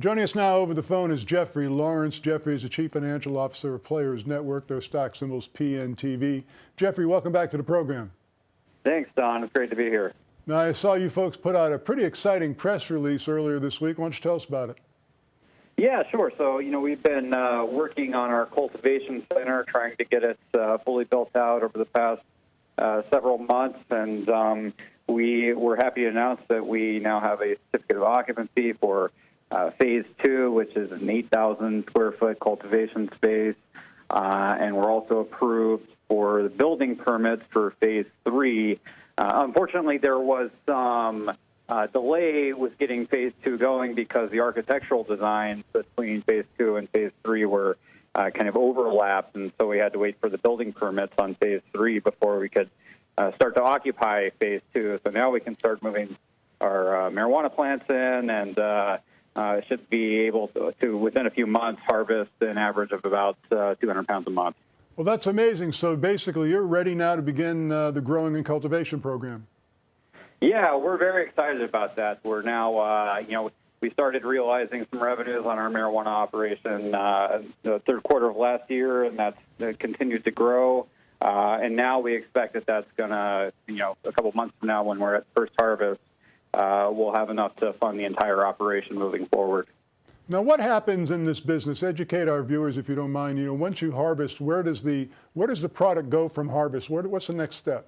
Joining us now over the phone is Jeffrey Lawrence. Jeffrey is the Chief Financial Officer of Players Network. Their stock symbol's PNTV. Jeffrey, welcome back to the program. Thanks, Don. It's great to be here. Now, I saw you folks put out a pretty exciting press release earlier this week. Why don't you tell us about it? Yeah, sure. So, we've been working on our cultivation center, trying to get it fully built out over the past several months, and we were happy to announce that we now have a certificate of occupancy for Phase 2, which is an 8,000 square foot cultivation space, and we're also approved for the building permits for Phase 3. Unfortunately, there was some delay with getting Phase 2 going because the architectural designs between Phase 2 and Phase 3 were kind of overlapped, and so we had to wait for the building permits on Phase 3 before we could start to occupy Phase 2. So now we can start moving our marijuana plants in, and should be able to, within a few months, harvest an average of about 200 pounds a month. Well, that's amazing. So basically, you're ready now to begin the growing and cultivation program. Yeah, we're very excited about that. We're now, we started realizing some revenues on our marijuana operation the third quarter of last year, and that's continued to grow. And now we expect that that's going to, a couple months from now when we're at first harvest, we'll have enough to fund the entire operation moving forward. Now, what happens in this business? Educate our viewers, if you don't mind. Once you harvest, where does the product go from harvest? What's the next step?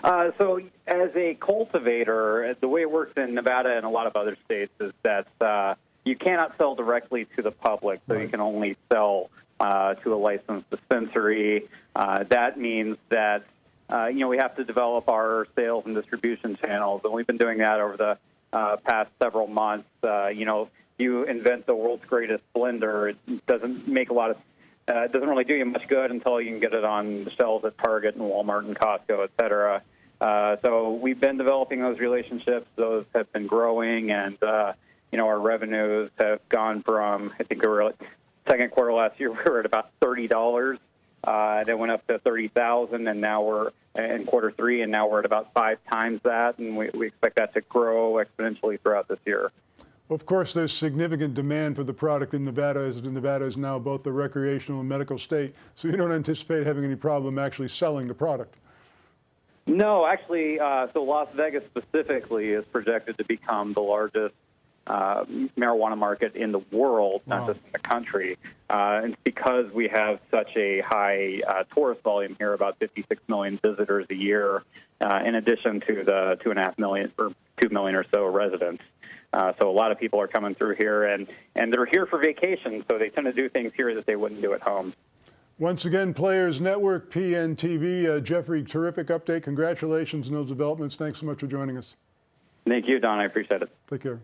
So as a cultivator, the way it works in Nevada and a lot of other states is that you cannot sell directly to the public, so you can only sell to a licensed dispensary. That means that, we have to develop our sales and distribution channels, and we've been doing that over the past several months. You invent the world's greatest blender, it doesn't make a lot of it doesn't really do you much good until you can get it on the shelves at Target and Walmart and Costco, et cetera. So we've been developing those relationships. Those have been growing, and our revenues have gone from, I think we were second quarter last year, we were at about $30. That went up to $30,000, and now we're in quarter 3, and now we're at about 5 times that, and we expect that to grow exponentially throughout this year. Of course, there's significant demand for the product in Nevada, as Nevada is now both a recreational and medical state. So you don't anticipate having any problem actually selling the product? No, actually, so Las Vegas specifically is projected to become the largest marijuana market in the world, not just in the country. And it's because we have such a high tourist volume here, about 56 million visitors a year, in addition to the 2.5 million or 2 million or so residents. So a lot of people are coming through here, and they're here for vacation, so they tend to do things here that they wouldn't do at home. Once again, Players Network, PNTV. Jeffrey, terrific update. Congratulations on those developments. Thanks so much for joining us. Thank you, Don. I appreciate it. Take care.